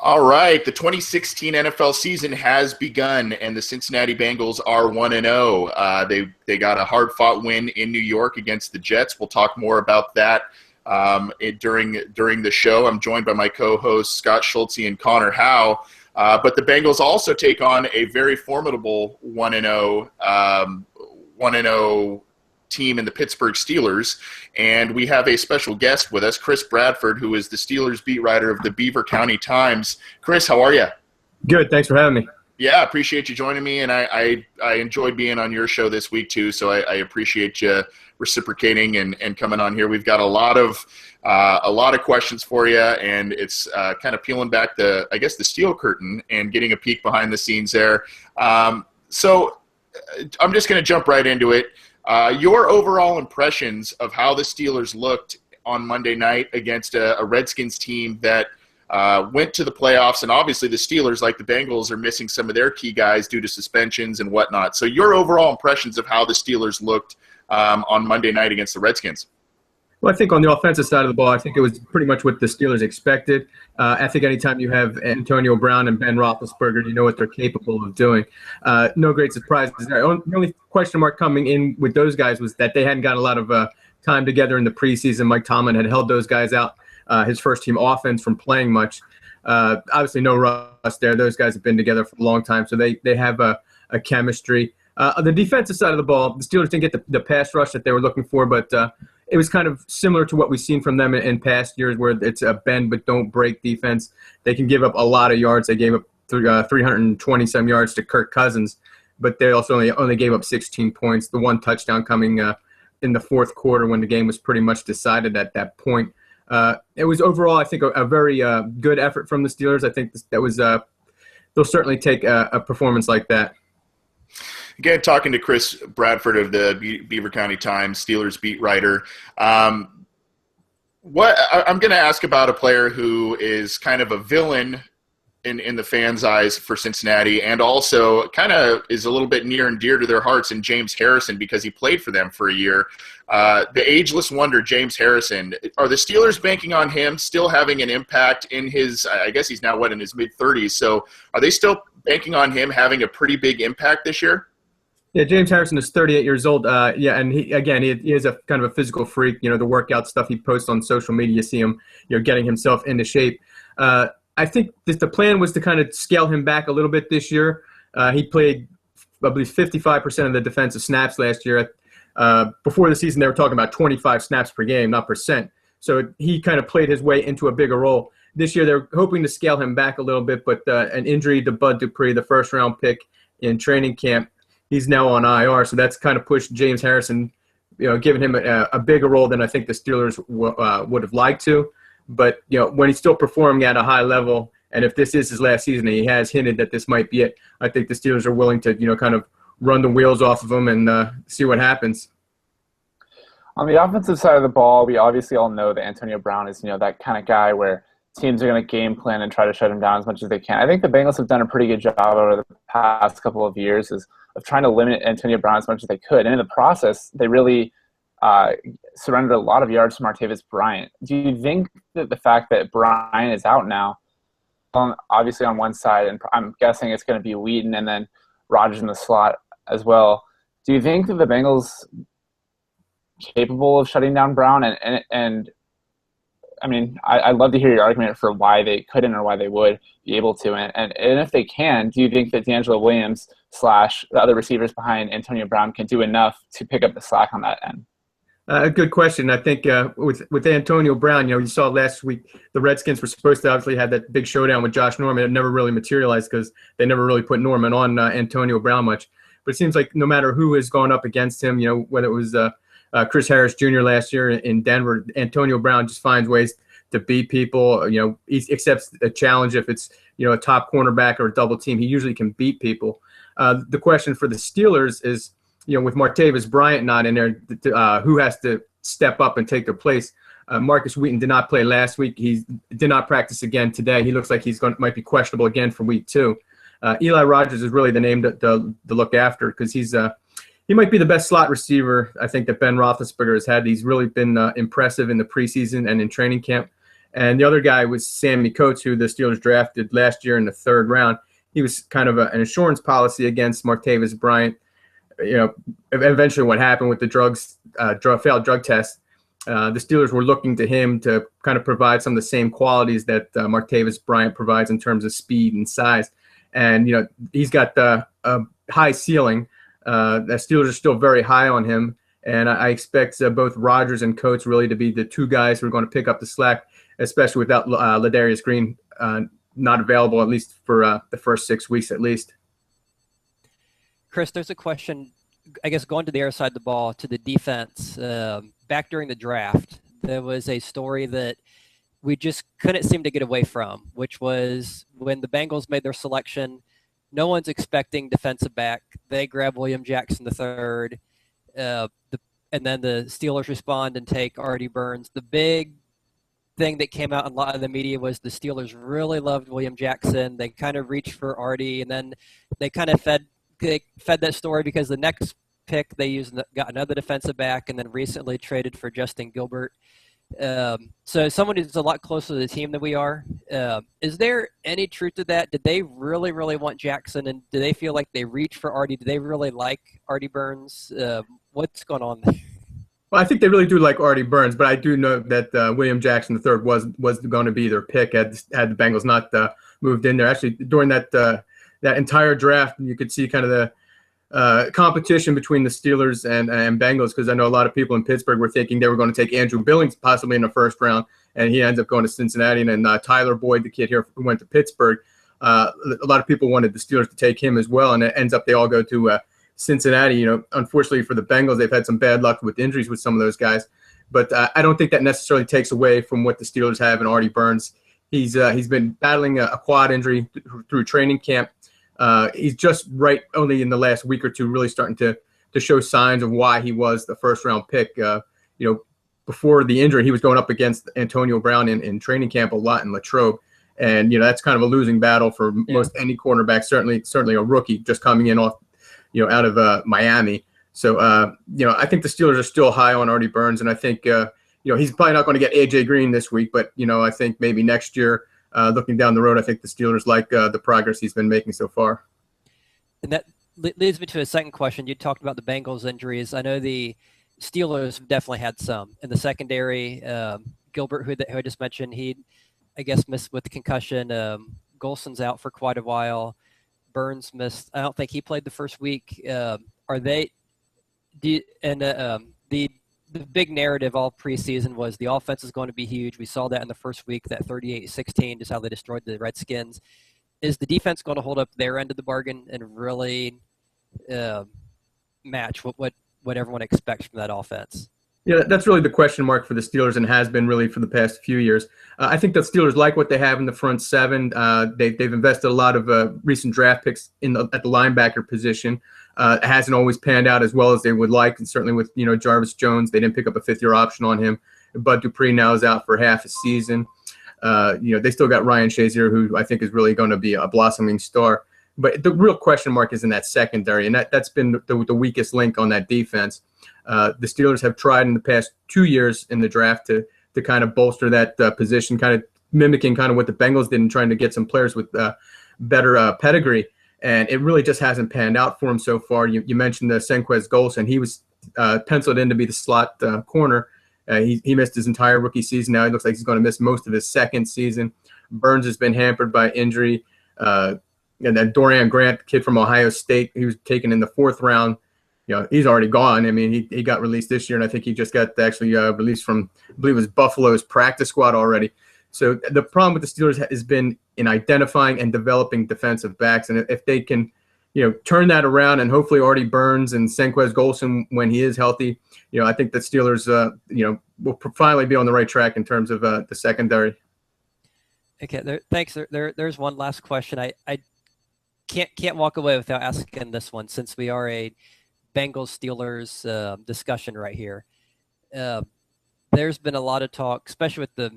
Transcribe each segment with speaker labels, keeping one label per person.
Speaker 1: All right, the 2016 NFL season has begun, and the Cincinnati Bengals are 1-0. They got a hard-fought win in New York against the Jets. We'll talk more about that during the show. I'm joined by my co-hosts Scott Schultze and Connor Howe. But the Bengals also take on a very formidable 1-0 team in the Pittsburgh Steelers, and we have a special guest with us, Chris Bradford, who is the Steelers beat writer of the Beaver County Times. Chris, how are you?
Speaker 2: Good, thanks for having me.
Speaker 1: Yeah, I appreciate you joining me, and I enjoyed being on your show this week too, so I appreciate you reciprocating and coming on here. We've got a lot of questions for you, and it's kind of peeling back the steel curtain and getting a peek behind the scenes there. So I'm just going to jump right into it. Your overall impressions of how the Steelers looked on Monday night against a Redskins team that went to the playoffs, and obviously the Steelers, like the Bengals, are missing some of their key guys due to suspensions and whatnot. So your overall impressions of how the Steelers looked on Monday night against the Redskins?
Speaker 2: Well, I think on the offensive side of the ball, I think it was pretty much what the Steelers expected. I think anytime you have Antonio Brown and Ben Roethlisberger, you know what they're capable of doing. No great surprises there. The only question mark coming in with those guys was that they hadn't got a lot of time together in the preseason. Mike Tomlin had held those guys out, his first-team offense, from playing much. Obviously, no rust there. Those guys have been together for a long time, so they have a chemistry. The defensive side of the ball, the Steelers didn't get the pass rush that they were looking for, but it was kind of similar to what we've seen from them in past years, where it's a bend but don't break defense. They can give up a lot of yards. They gave up 320-some yards to Kirk Cousins, but they also only gave up 16 points, the one touchdown coming in the fourth quarter when the game was pretty much decided at that point. It was overall, I think, a very good effort from the Steelers. I think that was they'll certainly take a performance like that.
Speaker 1: Again, talking to Chris Bradford of the Beaver County Times, Steelers beat writer. I'm going to ask about a player who is kind of a villain in the fans' eyes for Cincinnati, and also kind of is a little bit near and dear to their hearts, in James Harrison, because he played for them for a year. The ageless wonder, James Harrison. Are the Steelers banking on him still having an impact in his, I guess he's now, in his mid-30s, so are they still banking on him having a pretty big impact this year?
Speaker 2: Yeah, James Harrison is 38 years old. And he is a kind of a physical freak. You know, the workout stuff he posts on social media, you see him, getting himself into shape. I think the plan was to kind of scale him back a little bit this year. He played, I believe, 55% of the defensive snaps last year. Before the season, they were talking about 25 snaps per game, not percent. So he kind of played his way into a bigger role. This year, they're hoping to scale him back a little bit, but an injury to Bud Dupree, the first-round pick in training camp, he's now on IR, so that's kind of pushed James Harrison, giving him a bigger role than I think the Steelers would have liked to. But, when he's still performing at a high level, and if this is his last season, and he has hinted that this might be it, I think the Steelers are willing to, kind of run the wheels off of him and see what happens.
Speaker 3: On the offensive side of the ball, we obviously all know that Antonio Brown is, that kind of guy where teams are going to game plan and try to shut him down as much as they can. I think the Bengals have done a pretty good job over the past couple of years of trying to limit Antonio Brown as much as they could. And in the process, they really surrendered a lot of yards to Martavis Bryant. Do you think that the fact that Bryant is out now, obviously on one side, and I'm guessing it's going to be Wheaton and then Rodgers in the slot as well, do you think that the Bengals capable of shutting down Brown? And I mean, I'd love to hear your argument for why they couldn't or why they would be able to. And if they can, do you think that D'Angelo Williams / the other receivers behind Antonio Brown can do enough to pick up the slack on that end?
Speaker 2: A good question. I think with Antonio Brown, you saw last week the Redskins were supposed to obviously have that big showdown with Josh Norman. It never really materialized because they never really put Norman on Antonio Brown much. But it seems like no matter who has gone up against him, whether it was Chris Harris Jr. last year in Denver, Antonio Brown just finds ways to beat people. He accepts a challenge if it's a top cornerback or a double team. He usually can beat people. The question for the Steelers is, with Martavis Bryant not in there, who has to step up and take their place? Marcus Wheaton did not play last week. He did not practice again today. He looks like might be questionable again for week 2. Eli Rogers is really the name to look after because he might be the best slot receiver I think that Ben Roethlisberger has had. He's really been impressive in the preseason and in training camp. And the other guy was Sammy Coates, who the Steelers drafted last year in the 3rd round. He was kind of an insurance policy against Martavis Bryant. Eventually what happened with the failed drug test, the Steelers were looking to him to kind of provide some of the same qualities that Martavis Bryant provides in terms of speed and size. And, he's got a high ceiling. The Steelers are still very high on him. And I expect both Rodgers and Coates really to be the two guys who are going to pick up the slack, especially without Ladarius Green not available, at least for the first 6 weeks at least.
Speaker 4: Chris, there's a question, I guess, going to the other side of the ball, to the defense. Back during the draft, there was a story that we just couldn't seem to get away from, which was when the Bengals made their selection, no one's expecting defensive back. They grab William Jackson III, and then the Steelers respond and take Artie Burns. The big thing that came out in a lot of the media was the Steelers really loved William Jackson. They kind of reached for Artie, and then they kind of fed that story because the next pick they got another defensive back, and then recently traded for Justin Gilbert. So someone who's a lot closer to the team than we are. Is there any truth to that? Did they really, really want Jackson, and do they feel like they reached for Artie? Do they really like Artie Burns? What's going on there?
Speaker 2: Well, I think they really do like Artie Burns, but I do know that William Jackson III was going to be their pick had the Bengals not moved in there. Actually, during that entire draft, you could see kind of the competition between the Steelers and Bengals, because I know a lot of people in Pittsburgh were thinking they were going to take Andrew Billings possibly in the 1st round, and he ends up going to Cincinnati. And then Tyler Boyd, the kid here who went to Pittsburgh, a lot of people wanted the Steelers to take him as well, and it ends up they all go to Cincinnati. Unfortunately for the Bengals, they've had some bad luck with injuries with some of those guys, but I don't think that necessarily takes away from what the Steelers have in Artie Burns. He's been battling a quad injury through training camp. He's just only in the last week or two really starting to show signs of why he was the 1st round pick. Before the injury, he was going up against Antonio Brown in training camp a lot in Latrobe. And, that's kind of a losing battle for most any cornerback, certainly a rookie just coming in off, out of Miami. So, I think the Steelers are still high on Artie Burns, and I think, he's probably not going to get A.J. Green this week, but, I think maybe next year, looking down the road, I think the Steelers like the progress he's been making so far.
Speaker 4: And that leads me to a second question. You talked about the Bengals injuries. I know the Steelers have definitely had some in the secondary. Gilbert, who I just mentioned, he, I guess, missed with the concussion. Golson's out for quite a while. Burns missed. I don't think he played the first week. The big narrative all preseason was the offense is going to be huge. We saw that in the first week, that 38-16, just how they destroyed the Redskins. Is the defense going to hold up their end of the bargain and really match what everyone expects from that offense?
Speaker 2: Yeah, that's really the question mark for the Steelers, and has been really for the past few years. I think the Steelers like what they have in the front seven. They've invested a lot of recent draft picks at the linebacker position. It hasn't always panned out as well as they would like, and certainly with Jarvis Jones, they didn't pick up a 5th-year option on him. Bud Dupree now is out for half a season. They still got Ryan Shazier, who I think is really going to be a blossoming star. But the real question mark is in that secondary, and that's been the weakest link on that defense. The Steelers have tried in the past 2 years in the draft to kind of bolster that position, kind of mimicking kind of what the Bengals did in trying to get some players with better pedigree. And it really just hasn't panned out for him so far. You mentioned the Senquez Golson. He was penciled in to be the slot corner. He missed his entire rookie season. Now he looks like he's going to miss most of his second season. Burns has been hampered by injury. And then Dorian Grant, kid from Ohio State, he was taken in the 4th round. He's already gone. I mean, he got released this year, and I think he just got actually released from, I believe it was Buffalo's practice squad already. So the problem with the Steelers has been in identifying and developing defensive backs. And if they can, turn that around, and hopefully Artie Burns and Senquez Golson, when he is healthy, I think the Steelers, will finally be on the right track in terms of the secondary.
Speaker 4: Okay, thanks. There's one last question. I can't walk away without asking this one, since we are a Bengals-Steelers discussion right here. There's been a lot of talk, especially with the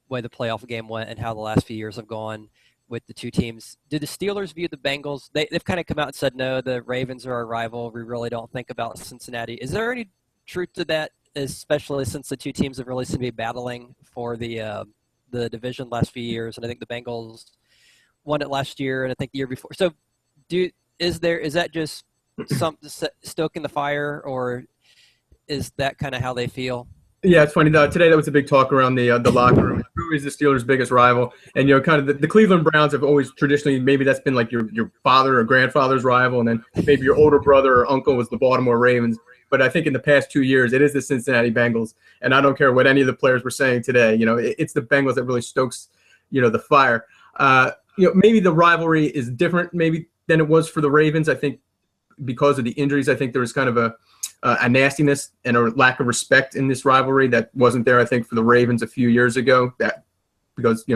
Speaker 4: way the playoff game went and how the last few years have gone with the two teams. Do the Steelers view the Bengals? They've kind of come out and said, no, the Ravens are our rival. We really don't think about Cincinnati. Is there any truth to that, especially since the two teams have really seemed to be battling for the the division last few years, and I think the Bengals won it last year, and I think the year before. So, is that just some stoking the fire, or is that kind of how they feel?
Speaker 2: Yeah, it's funny. Today, that was a big talk around the locker room. Who is the Steelers' biggest rival? And, kind of the Cleveland Browns have always traditionally, maybe that's been like your father or grandfather's rival, and then maybe your older brother or uncle was the Baltimore Ravens. But I think in the past 2 years, it is the Cincinnati Bengals. And I don't care what any of the players were saying today. It's the Bengals that really stokes, the fire. Maybe the rivalry is different maybe than it was for the Ravens. I think because of the injuries, I think there was kind of a nastiness and a lack of respect in this rivalry that wasn't there, I think, for the Ravens a few years ago. Because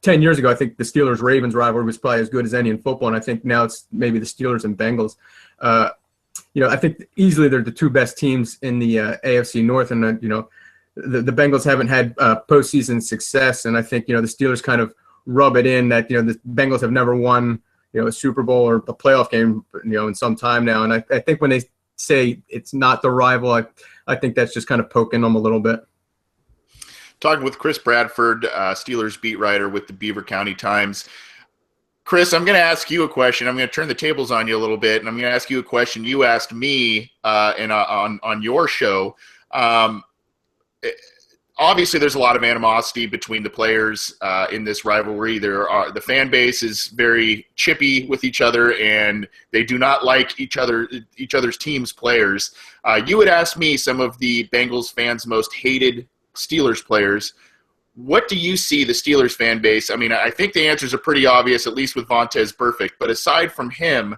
Speaker 2: 10 years ago, I think the Steelers-Ravens rivalry was probably as good as any in football, and I think now it's maybe the Steelers and Bengals. I think easily they're the two best teams in the AFC North, and the Bengals haven't had postseason success, and I think the Steelers kind of rub it in that the Bengals have never won a Super Bowl or a playoff game in some time now, and I think when they say it's not the rival, I think that's just kind of poking them a little bit.
Speaker 1: Talking with Chris Bradford, Steelers beat writer with the Beaver County Times. Chris, I'm going to ask you a question. I'm going to turn the tables on you a little bit, and I'm going to ask you a question you asked me on your show. Obviously, there's a lot of animosity between the players in this rivalry. The fan base is very chippy with each other, and they do not like each other's team's players. You had asked me some of the Bengals fans' most hated Steelers players. What do you see the Steelers fan base? I mean, I think the answers are pretty obvious, at least with Vontaze Burfict. But aside from him,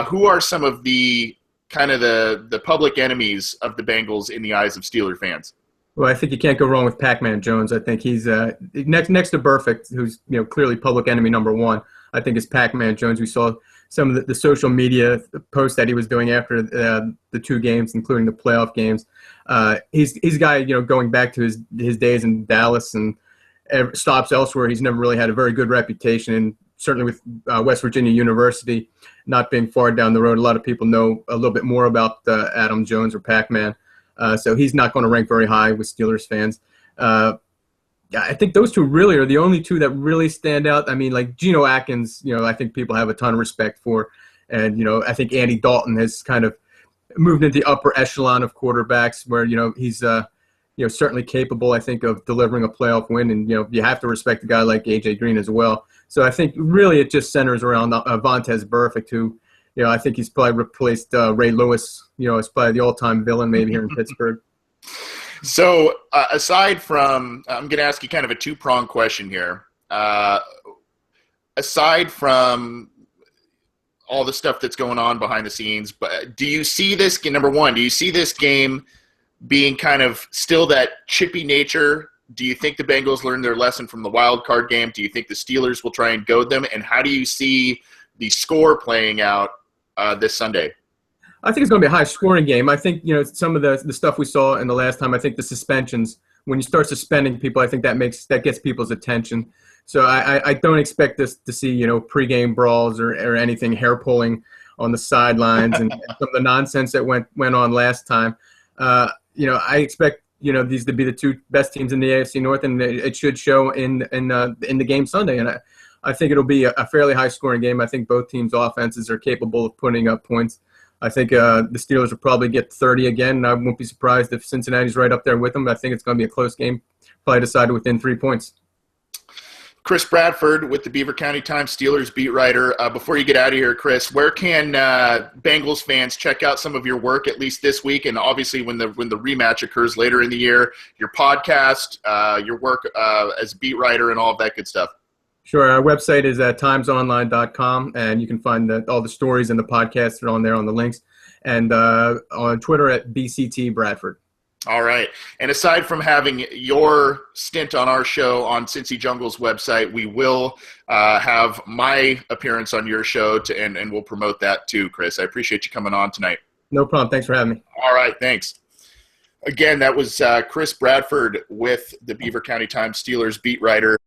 Speaker 1: who are some of the kind of the public enemies of the Bengals in the eyes of Steeler fans?
Speaker 2: Well, I think you can't go wrong with Pac-Man Jones. I think he's next to Burfict, who's clearly public enemy number one. I think is Pac-Man Jones. We saw some of the social media posts that he was doing after the two games, including the playoff games. He's a guy going back to his days in Dallas and stops elsewhere. He's never really had a very good reputation, and certainly with West Virginia University not being far down the road, a lot of people know a little bit more about Adam Jones or Pac-Man. So he's not going to rank very high with Steelers fans. I think those two really are the only two that really stand out. I mean, like Geno Atkins, I think people have a ton of respect for. And, I think Andy Dalton has kind of moved into the upper echelon of quarterbacks where, he's, certainly capable, I think, of delivering a playoff win. And, you have to respect a guy like A.J. Green as well. So I think really it just centers around Vontaze Burfict, who, I think he's probably replaced Ray Lewis, as probably the all-time villain maybe here in Pittsburgh.
Speaker 1: So aside from – I'm going to ask you kind of a two-pronged question here. Aside from all the stuff that's going on behind the scenes, but do you see this – number one, do you see this game being kind of still that chippy nature? Do you think the Bengals learned their lesson from the wild card game? Do you think the Steelers will try and goad them? And how do you see the score playing out this Sunday?
Speaker 2: I think it's going to be a high-scoring game. I think, some of the stuff we saw in the last time, I think the suspensions, when you start suspending people, I think that gets people's attention. So I don't expect this to see, pregame brawls or anything, hair-pulling on the sidelines and some of the nonsense that went on last time. I expect, these to be the two best teams in the AFC North, and it should show in the game Sunday. And I think it'll be a fairly high-scoring game. I think both teams' offenses are capable of putting up points. I think the Steelers will probably get 30 again, and I won't be surprised if Cincinnati's right up there with them. I think it's going to be a close game, probably decided within 3 points.
Speaker 1: Chris Bradford with the Beaver County Times Steelers beat writer. Before you get out of here, Chris, where can Bengals fans check out some of your work, at least this week, and obviously when the rematch occurs later in the year, your podcast, your work as a beat writer, and all of that good stuff?
Speaker 2: Sure. Our website is at timesonline.com, and you can find all the stories and the podcasts are on there on the links, and on Twitter at BCT Bradford.
Speaker 1: All right. And aside from having your stint on our show on Cincy Jungle's website, we will have my appearance on your show, and we'll promote that too, Chris. I appreciate you coming on tonight.
Speaker 2: No problem. Thanks for having me.
Speaker 1: All right. Thanks. Again, that was Chris Bradford with the Beaver County Times Steelers beat writer.